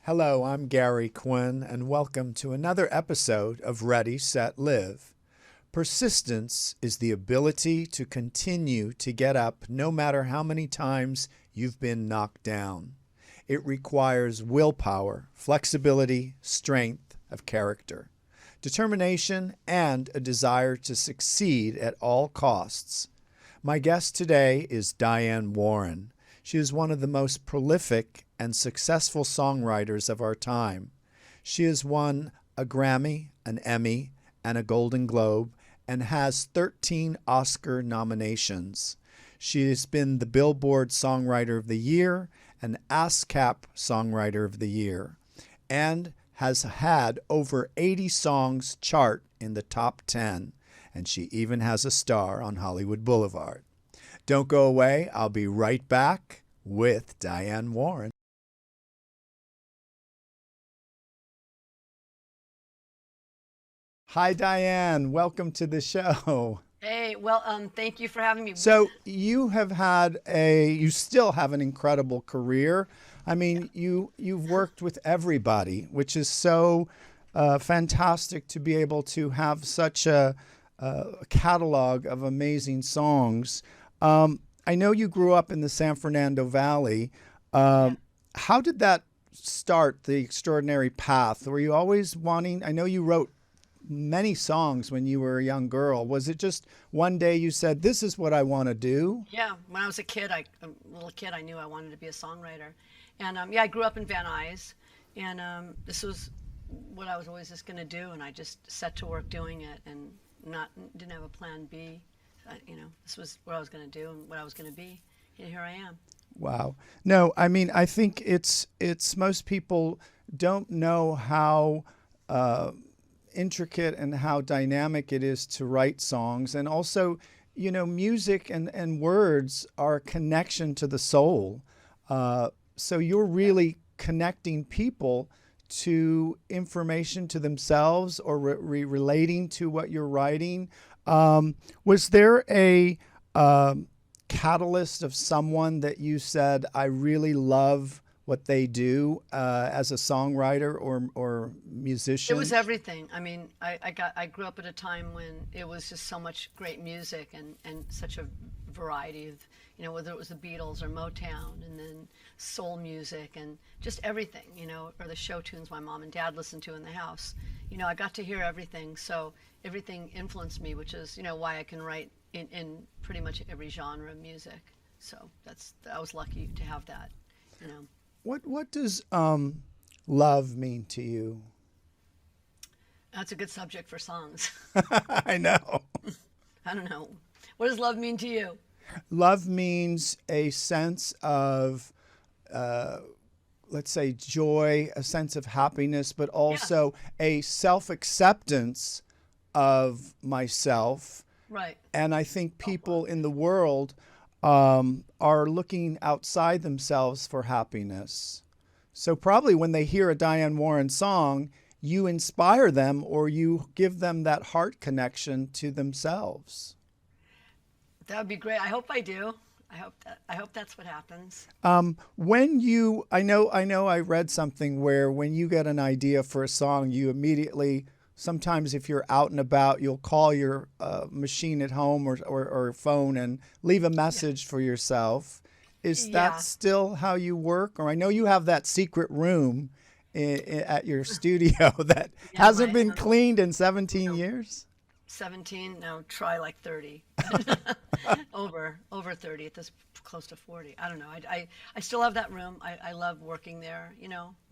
Hello, I'm Gary Quinn, and welcome to another episode of Ready, Set, Live. Persistence is the ability to continue to get up no matter how many times you've been knocked down. It requires willpower, flexibility, strength of character, determination, and a desire to succeed at all costs. My guest today is Diane Warren. She is one of the most prolific and successful songwriters of our time. She has won a Grammy, an Emmy, and a Golden Globe, and has 13 Oscar nominations. She has been the Billboard Songwriter of the Year and ASCAP Songwriter of the Year, and has had over 80 songs chart in the top 10, and she even has a star on Hollywood Boulevard. Don't go away. I'll be right back with Diane Warren. Hi, Diane. Welcome to the show. Hey, well, thank you for having me. So you still have an incredible career. I mean, you've worked with everybody, which is so fantastic to be able to have such a catalog of amazing songs. I know you grew up in the San Fernando Valley. How did that start, the extraordinary path? Were you always wanting, I know you wrote many songs when you were a young girl. Was it just one day you said, this is what I want to do? Yeah, when I was a little kid, I knew I wanted to be a songwriter. And I grew up in Van Nuys, and this was what I was always just going to do, and I just set to work doing it and didn't have a plan B. This was what I was going to do and what I was going to be, and here I am. Wow. No, I mean, I think it's most people don't know how intricate and how dynamic it is to write songs. And also, music and words are a connection to the soul. So you're really connecting people to information to themselves or relating to what you're writing. Was there a catalyst of someone that you said, I really love what they do as a songwriter or musician? It was everything. I mean, I grew up at a time when it was just so much great music and such a variety of, whether it was the Beatles or Motown, and then soul music and just everything, or the show tunes my mom and dad listened to in the house. I got to hear everything, so everything influenced me, which is, why I can write in pretty much every genre of music. So I was lucky to have that, What does love mean to you? That's a good subject for songs. I know. I don't know. What does love mean to you? Love means a sense of, let's say, joy, a sense of happiness, but also a self-acceptance of myself. Right. And I think people in the world are looking outside themselves for happiness. So probably when they hear a Diane Warren song, you inspire them or you give them that heart connection to themselves. That would be great. I hope I do. I hope that's what happens. I know I read something where when you get an idea for a song, you immediately, sometimes if you're out and about, you'll call your machine at home or phone and leave a message for yourself. Is that still how you work? Or I know you have that secret room at your studio that hasn't been cleaned in 17 years? 17, no, try like 30. over 30 at this, close to 40. I don't know. I still have that room. I love working there,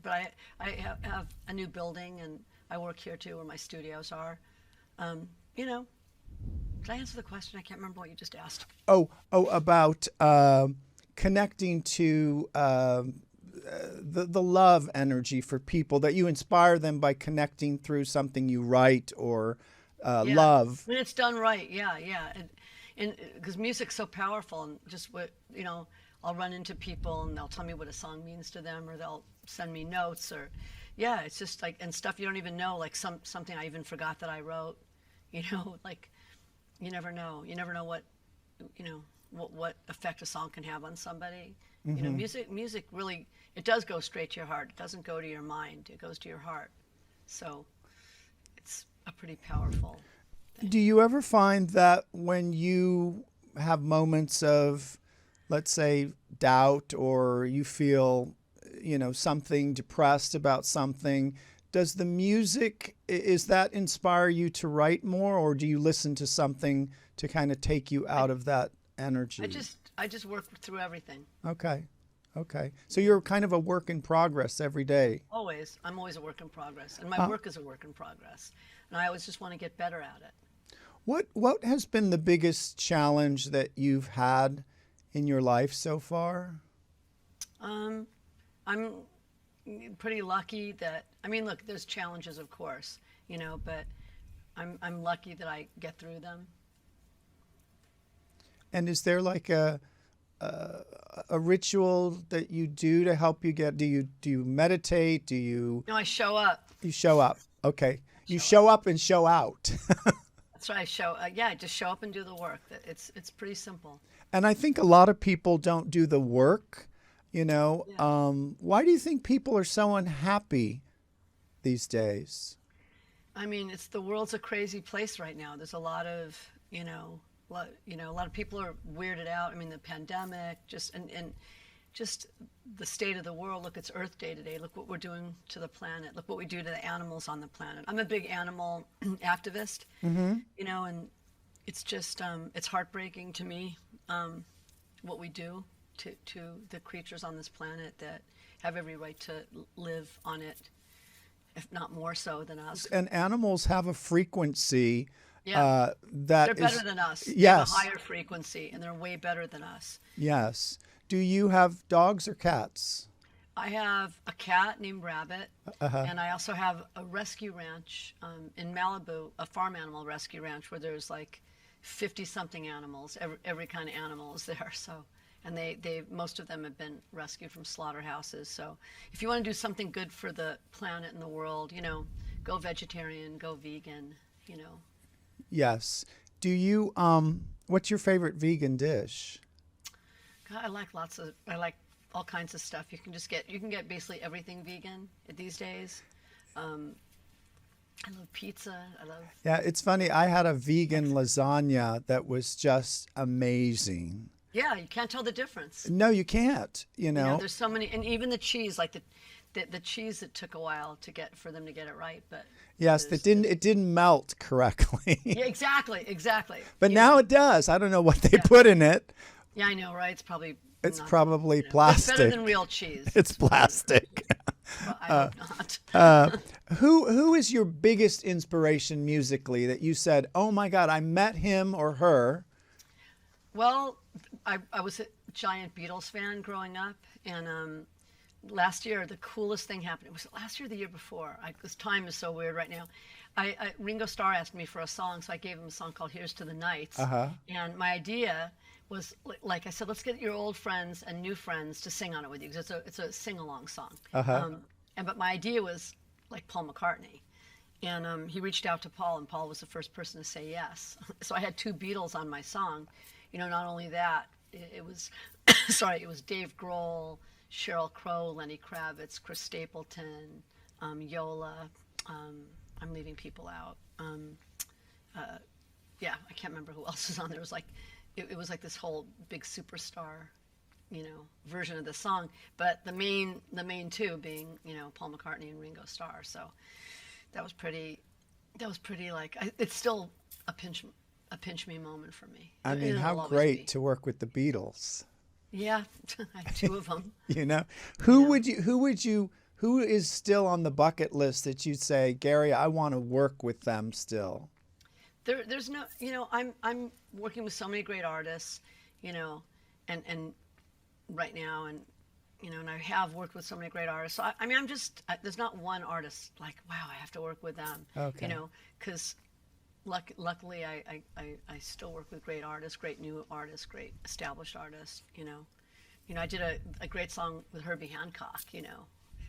but I have a new building and I work here too where my studios are. Did I answer the question? I can't remember what you just asked. About connecting to the love energy for people, that you inspire them by connecting through something you write or love. When it's done right, yeah. And because music's so powerful, and just what, I'll run into people and they'll tell me what a song means to them, or they'll send me notes, or it's just like, and stuff you don't even know, like something I even forgot that I wrote, like you never know what what effect a song can have on somebody. You know, music really, it does go straight to your heart. It doesn't go to your mind. It goes to your heart. So it's a pretty powerful thing. Do you ever find that when you have moments of, let's say, doubt, or you feel, something depressed about something, does the music, is that inspire you to write more, or do you listen to something to kind of take you out of that energy? I just work through everything. Okay. So you're kind of a work in progress every day. Always. I'm always a work in progress. And my work is a work in progress. And I always just want to get better at it. What has been the biggest challenge that you've had in your life so far? I'm pretty lucky that, look, there's challenges, of course, but I'm lucky that I get through them. And is there like a ritual that you do to help you get? Do you meditate? No, I show up. You show up. Okay. You show up and show out. That's right. I just show up and do the work. It's pretty simple. And I think a lot of people don't do the work. Yeah. Why do you think people are so unhappy these days? The world's a crazy place right now. There's a lot of, a lot of people are weirded out. The pandemic, and just the state of the world. Look, it's Earth Day today. Look what we're doing to the planet. Look what we do to the animals on the planet. I'm a big animal activist, and it's just, it's heartbreaking to me what we do to the creatures on this planet that have every right to live on it, if not more so than us. And animals have a frequency that they're better than us. Yes. They have a higher frequency, and they're way better than us. Yes. Do you have dogs or cats? I have a cat named Rabbit, and I also have a rescue ranch in Malibu, a farm animal rescue ranch where there's like 50-something animals. Every kind of animal is there. So, and they most of them have been rescued from slaughterhouses. So, if you want to do something good for the planet and the world, go vegetarian, go vegan. Yes. Do you? What's your favorite vegan dish? God, I like all kinds of stuff. You can get basically everything vegan these days. I love pizza. Yeah, it's funny. I had a vegan lasagna that was just amazing. Yeah, you can't tell the difference. No, you can't. There's so many, and even the cheese, like the cheese, it took a while for them to get it right, but yes, it didn't melt correctly. Yeah, exactly. But now it does. I don't know what they put in it. Yeah, I know, right? It's probably plastic. It's better than real cheese. It's plastic. Well, I hope not. Who is your biggest inspiration musically that you said, oh my God, I met him or her? Well, I was a giant Beatles fan growing up, and last year the coolest thing happened. It was last year or the year before. This time is so weird right now. Ringo Starr asked me for a song, so I gave him a song called Here's to the Nights. And my idea was, like I said, let's get your old friends and new friends to sing on it with you, because it's a sing-along song. But my idea was like Paul McCartney. And he reached out to Paul, and Paul was the first person to say yes. So I had two Beatles on my song. Not only that, it was, it was Dave Grohl, Sheryl Crow, Lenny Kravitz, Chris Stapleton, Yola. I'm leaving people out. I can't remember who else was on there. It was like this whole big superstar, version of the song. But the main two being, Paul McCartney and Ringo Starr. So that was pretty like, it's still a pinch me moment for me. How great to work with the Beatles. Yeah, I have two of them. Who is still on the bucket list that you'd say, Gary, I want to work with them still? There's no, I'm working with so many great artists, and right now, and and I have worked with so many great artists. So there's not one artist like, wow, I have to work with them. Okay. Because luckily I still work with great artists, great new artists, great established artists. I did a great song with Herbie Hancock.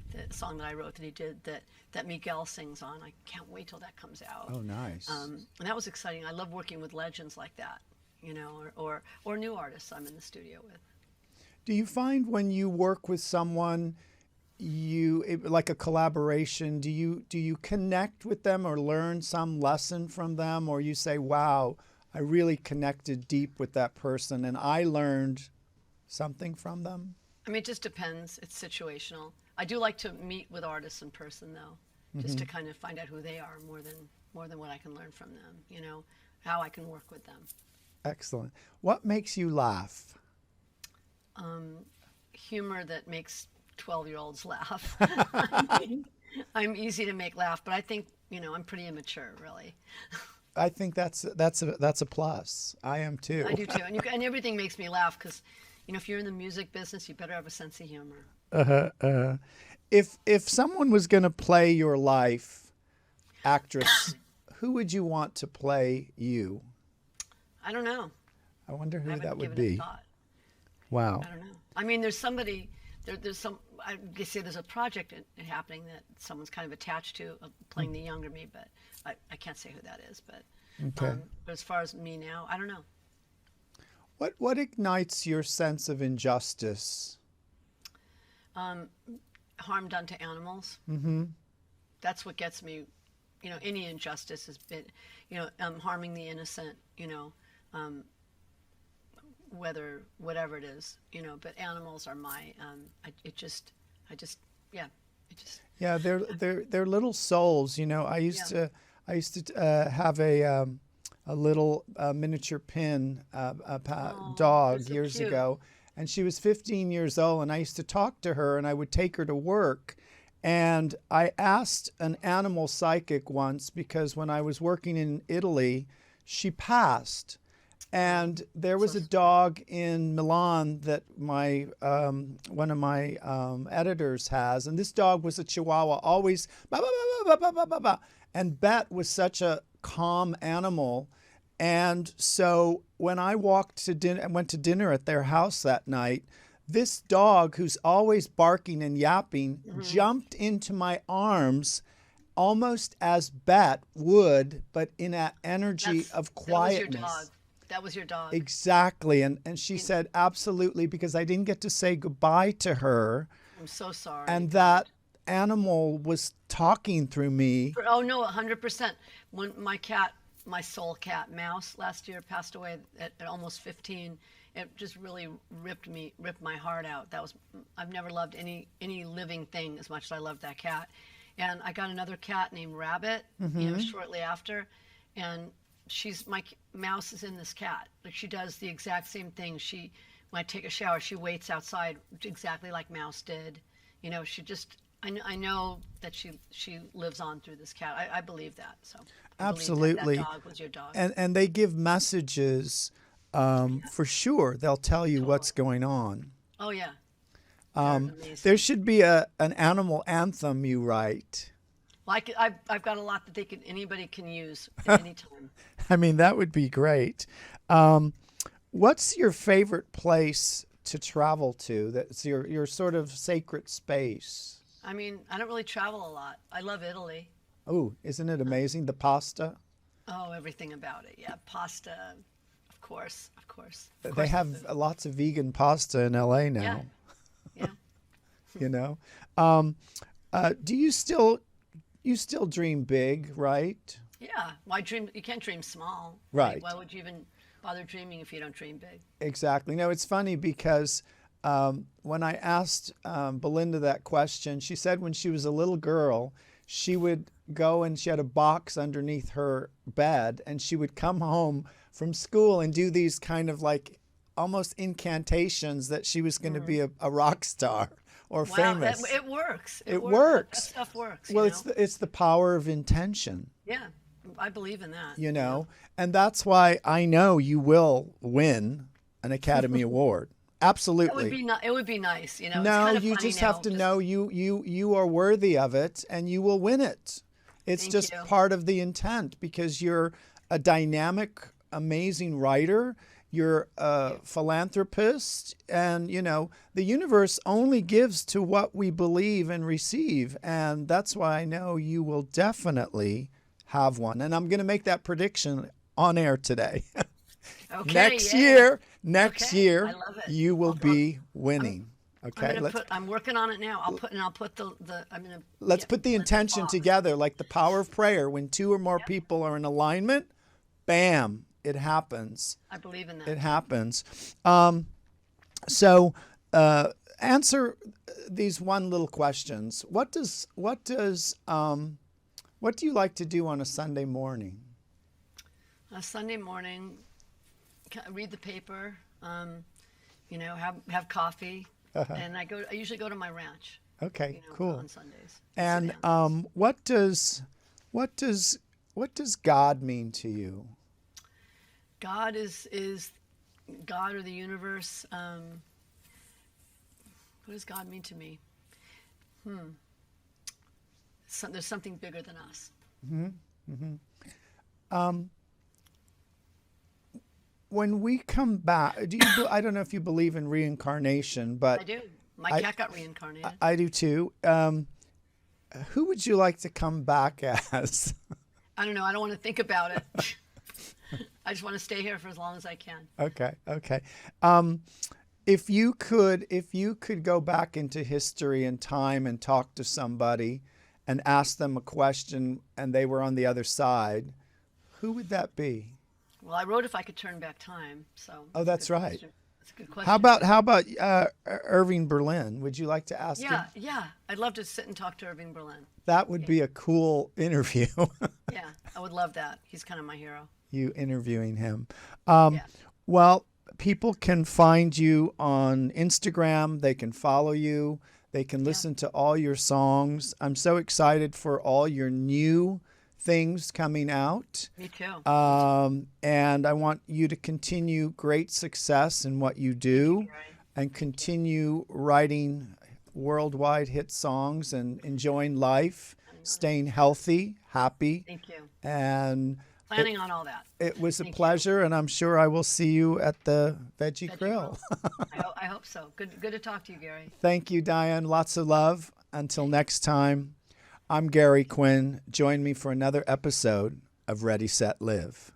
The song that I wrote that he did that Miguel sings on. I can't wait till that comes out. Oh, nice. And that was exciting. I love working with legends like that. you know, or new artists I'm in the studio with. Do you find when you work with someone, like a collaboration, do you connect with them or learn some lesson from them, or you say, wow, I really connected deep with that person and I learned something from them? I mean, it just depends. It's situational. I do like to meet with artists in person, though, just to kind of find out who they are more than what I can learn from them. You know, how I can work with them. Excellent. What makes you laugh? Humor that makes 12-year-olds laugh. I mean, I'm easy to make laugh, but I think, you know, I'm pretty immature, really. I think that's a plus. I am too. I do too, and everything makes me laugh because, you know, if you're in the music business, you better have a sense of humor. If someone was going to play your life, actress, who would you want to play you? I don't know. I wonder who I haven't that would given it be. thought. Wow. I don't know. I mean, there's somebody. There's some. I guess there's a project happening that someone's kind of attached to, playing the younger me, but I can't say who that is. But, Okay. but as far as me now, I don't know. What ignites your sense of injustice? Harm done to animals. Mm-hmm. That's what gets me. You know, any injustice has been, you know, harming the innocent. You know, whatever it is. You know, but animals are my. Yeah, they're little souls. You know, I used to have a little miniature pin dog so years cute. ago, and she was 15 years old, and I used to talk to her, and I would take her to work. And I asked an animal psychic once, because when I was working in Italy, she passed. And there was a dog in Milan that one of my editors has, and this dog was a Chihuahua, always ba ba ba ba ba ba ba ba. And Bet was such a calm animal, and so when I went to dinner at their house that night, this dog, who's always barking and yapping, jumped into my arms, almost as Bet would, but in an energy of quietness. That was your dog. Exactly. And she said, absolutely, because I didn't get to say goodbye to her. I'm so sorry. And that animal was talking through me. Oh, no, 100%. When my soul cat, Mouse, last year passed away at almost 15, it just really ripped my heart out. I've never loved any living thing as much as I loved that cat. And I got another cat named Rabbit, you know, shortly after. And my Mouse is in this cat. Like, she does the exact same thing. When I take a shower, she waits outside exactly like Mouse did. You know, I know that she lives on through this cat. I believe that. So absolutely, that dog was your dog. And they give messages, for sure. They'll tell you what's going on. Oh yeah. There should be an animal anthem you write. Well, I've got a lot that anybody can use at any time. I mean, that would be great. What's your favorite place to travel to? That's your sort of sacred space. I mean, I don't really travel a lot. I love Italy. Oh, isn't it amazing? The pasta. Oh, everything about it. Yeah, pasta, of course. They have lots of vegan pasta in LA now. Yeah. You know, do you still dream big, right? Yeah. You can't dream small. Right. Why would you even bother dreaming if you don't dream big? Exactly. No, it's funny because when I asked Belinda that question, she said when she was a little girl, she would go and she had a box underneath her bed, and she would come home from school and do these kind of like almost incantations that she was going to be a rock star or famous. It works. It works. That stuff works. Well, it's the power of intention. Yeah, I believe in that. You know, and that's why I know you will win an Academy Award. Absolutely. It would be nice, you know. No, it's kind of you funny just now, have to know you are worthy of it, and you will win it. It's Thank just you. part of the intent, because you're a dynamic, amazing writer. You're a philanthropist, and you know the universe only gives to what we believe and receive, and that's why I know you will definitely have one. And I'm going to make that prediction on air today. Okay. Next yay. year, next Okay, year, I love it. you will be winning. Okay, I'm working on it now. I'll put the I'm gonna let's get put the Linda intention Fox. together, like the power of prayer. When two or more Yep. people are in alignment, bam, it happens. I believe in that. It happens. So answer these one little questions. What do you like to do on a Sunday morning? A Sunday morning, read the paper, have coffee, and I usually go to my ranch. Okay, cool. On Sundays. And what does God mean to you? God is God or the universe. What does God mean to me? There's something bigger than us. When we come back, I don't know if you believe in reincarnation, but I do. My cat got reincarnated. I do too. Who would you like to come back as? I don't know. I don't want to think about it. I just want to stay here for as long as I can. Okay. If you could go back into history and time and talk to somebody and ask them a question and they were on the other side, who would that be? Well, I wrote If I Could Turn Back Time, so. Oh, that's right. Question. That's a good question. How about Irving Berlin? Would you like to ask him? Yeah. I'd love to sit and talk to Irving Berlin. That would be a cool interview. Yeah, I would love that. He's kind of my hero. You interviewing him. Yeah. Well, people can find you on Instagram. They can follow you. They can listen to all your songs. I'm so excited for all your new things coming out. Me too. And I want you to continue great success in what you do. Thank you, And continue writing worldwide hit songs and enjoying life, staying healthy, happy. Thank you. And Planning on all that. it was a Thank pleasure, and I'm sure I will see you at the Veggie Grill. I hope so. Good to talk to you, Gary. Thank you, Diane. Lots of love. Until next time, I'm Gary Quinn. Join me for another episode of Ready, Set, Live.